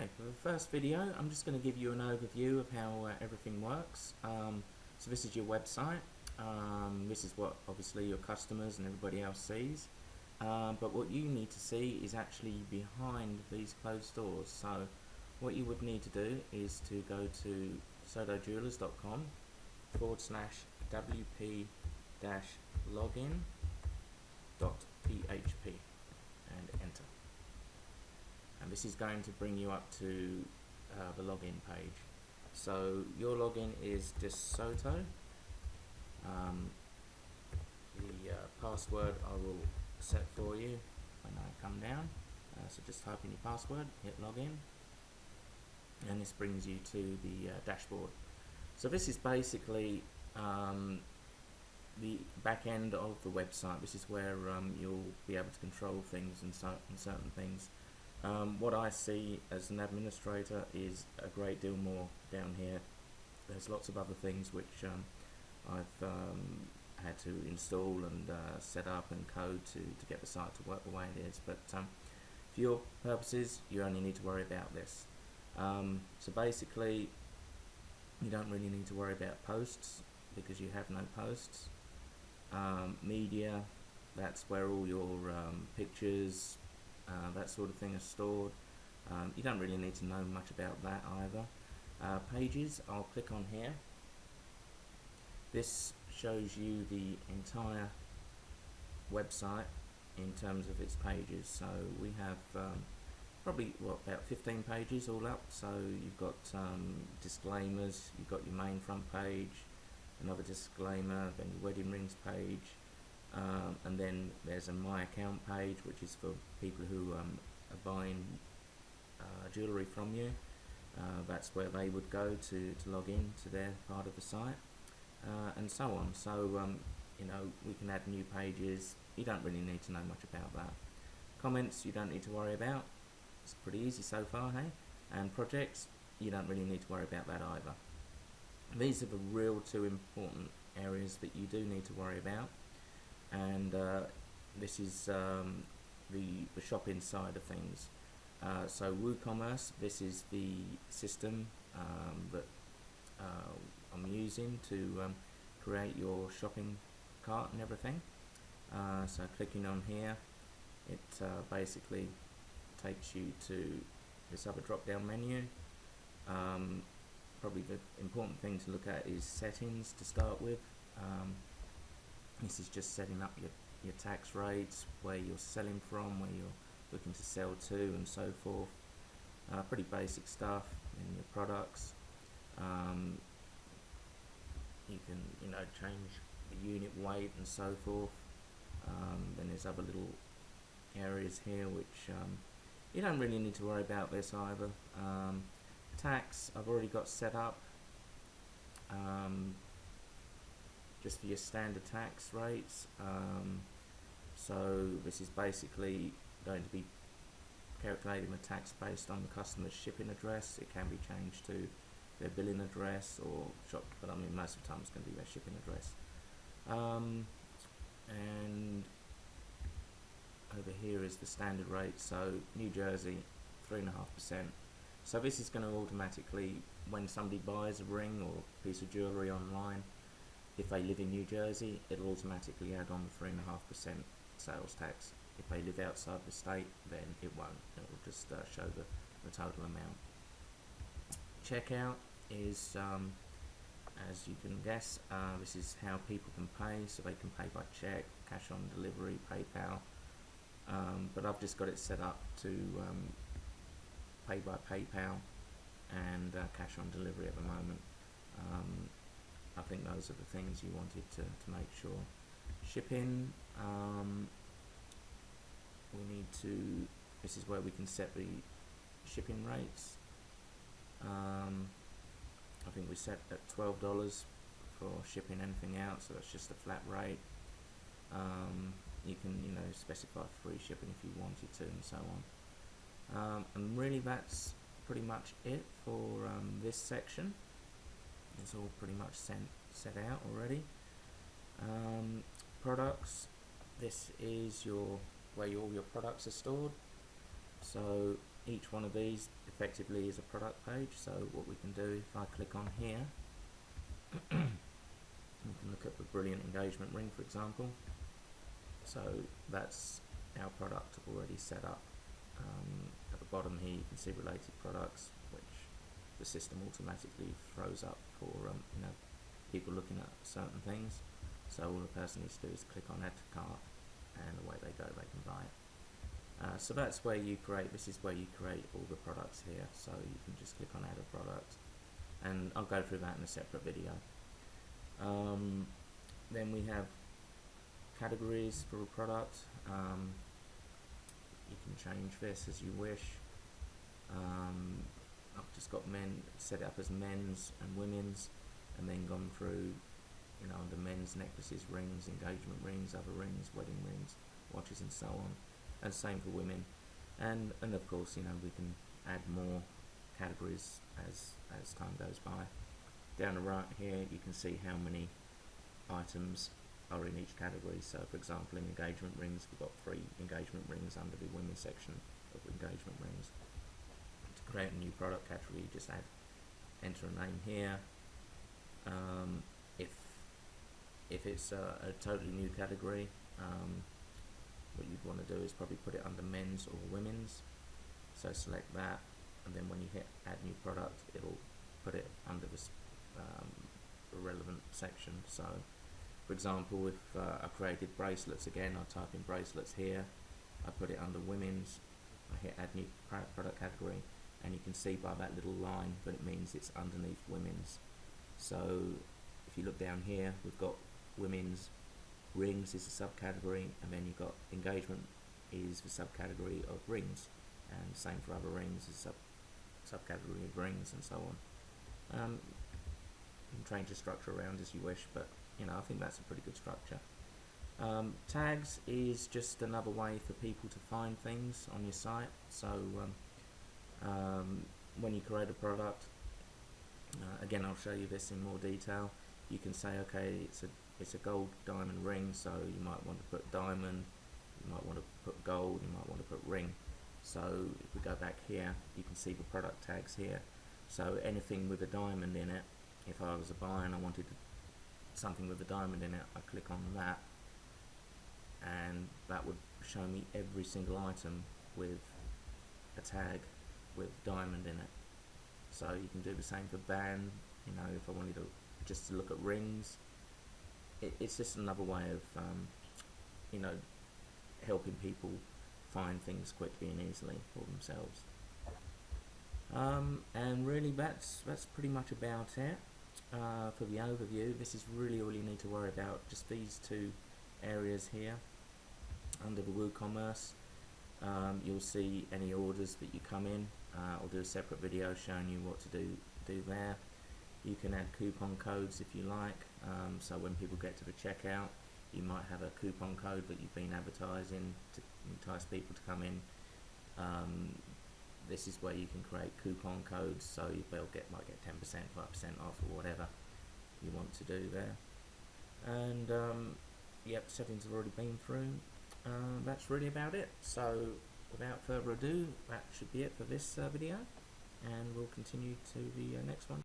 Okay, for the first video, I'm just going to give you an overview of how everything works. So this is your website. This is what obviously your customers and everybody else sees. But what you need to see is actually behind these closed doors. So what you would need to do is to go to sodojewelers.com /wp-login.php and enter. And this is going to bring you up to the login page. So your login is DeSoto. The password I will set for you when I come down. So just type in your password, hit login, and this brings you to the dashboard. So this is basically the back end of the website. This is where you'll be able to control things and certain things. What I see as an administrator is a great deal more down here. There's lots of other things which I've had to install and set up and code to get the site to work the way it is, but for your purposes you only need to worry about this. So basically you don't really need to worry about posts because you have no posts. Media, that's where all your pictures, that sort of thing is stored. You don't really need to know much about that either. Pages, I'll click on here. This shows you the entire website in terms of its pages. So we have probably about 15 pages all up. So you've got disclaimers, you've got your main front page, another disclaimer, then your wedding rings page, and then there's a my account page, which is for people who are buying jewellery from you. That's where they would go to log in to their part of the site, and so on. So you know, we can add new pages. You don't really need to know much about that. Comments you don't need to worry about. It's pretty easy so far, hey? And projects, you don't really need to worry about that either. These are the real two important areas that you do need to worry about, and this is the shopping side of things. So WooCommerce, this is the system that I'm using to create your shopping cart and everything. So clicking on here, it basically takes you to this other drop down menu. Probably the important thing to look at is settings to start with. This is just setting up your tax rates, where you're selling from, where you're looking to sell to, and so forth. Pretty basic stuff in your products. You can, you know, change the unit weight and so forth. Then there's other little areas here which you don't really need to worry about this either. Tax I've already got set up just for your standard tax rates. So this is basically going to be calculating the tax based on the customer's shipping address. It can be changed to their billing address or shop, but I mean most of the time it's going to be their shipping address. And over here is the standard rate. So New Jersey, 3.5%. So this is going to automatically, when somebody buys a ring or piece of jewellery online, if they live in New Jersey, it'll automatically add on the 3.5% sales tax. If they live outside the state, then it won't. It will just show the total amount. Checkout is, as you can guess, this is how people can pay. So they can pay by check, cash on delivery, PayPal. But I've just got it set up to pay by PayPal and cash on delivery at the moment. I think those are the things you wanted to make sure. Shipping, we need to, this is where we can set the shipping rates. I think we set at $12 for shipping anything out, so that's just a flat rate. You can, you know, specify free shipping if you wanted to, and so on. And really that's pretty much it for this section. It's all pretty much set out already. Products, this is where all your products are stored. So each one of these effectively is a product page. So what we can do, if I click on here, we can look at the Brilliant engagement ring, for example. So that's our product already set up. At the bottom here you can see related products, which the system automatically throws up for people looking at certain things. So all the person needs to do is click on add to cart, and away they go, they can buy it. So that's where you create, this is where you create all the products here. So you can just click on add a product, and I'll go through that in a separate video. Then we have categories for a product. You can change this as you wish. I've just got set it up as men's and women's, and then gone through, under men's, necklaces, rings, engagement rings, other rings, wedding rings, watches, and so on. And same for women. And of course, we can add more categories as time goes by. Down the right here, you can see how many items are in each category. So for example, in engagement rings, we've got 3 engagement rings under the women's section of engagement rings. To create a new product category, you just enter a name here. If it's a totally new category, what you'd want to do is probably put it under men's or women's. So select that, and then when you hit add new product, it'll put it under this relevant section. So for example, if I created bracelets again, I'll type in bracelets here, I put it under women's, I hit add new product category, and you can see by that little line that it means it's underneath women's. So if you look down here, we've got women's, rings is a subcategory, and then you've got engagement is the subcategory of rings, and same for other rings is subcategory of rings, and so on. You can change the structure around as you wish, but I think that's a pretty good structure. Tags is just another way for people to find things on your site. So when you create a product, again, I'll show you this in more detail. You can say, okay, it's a gold diamond ring, so you might want to put diamond, you might want to put gold, you might want to put ring. So if we go back here, you can see the product tags here. So anything with a diamond in it, if I was a buyer and I wanted something with a diamond in it, I click on that, and that would show me every single item with a tag with diamond in it. So you can do the same for band. If I wanted to just to look at rings, it's just another way of helping people find things quickly and easily for themselves. And really that's pretty much about it for the overview. This is really all you need to worry about, just these 2 areas here. Under the WooCommerce, you'll see any orders that you come in. I'll do a separate video showing you what to do there. You can add coupon codes if you like, so when people get to the checkout, you might have a coupon code that you've been advertising to entice people to come in. This is where you can create coupon codes, so might get 10%, 5% off, or whatever you want to do there. And yep, settings have already been through. That's really about it. So without further ado, that should be it for this video, and we'll continue to the next one.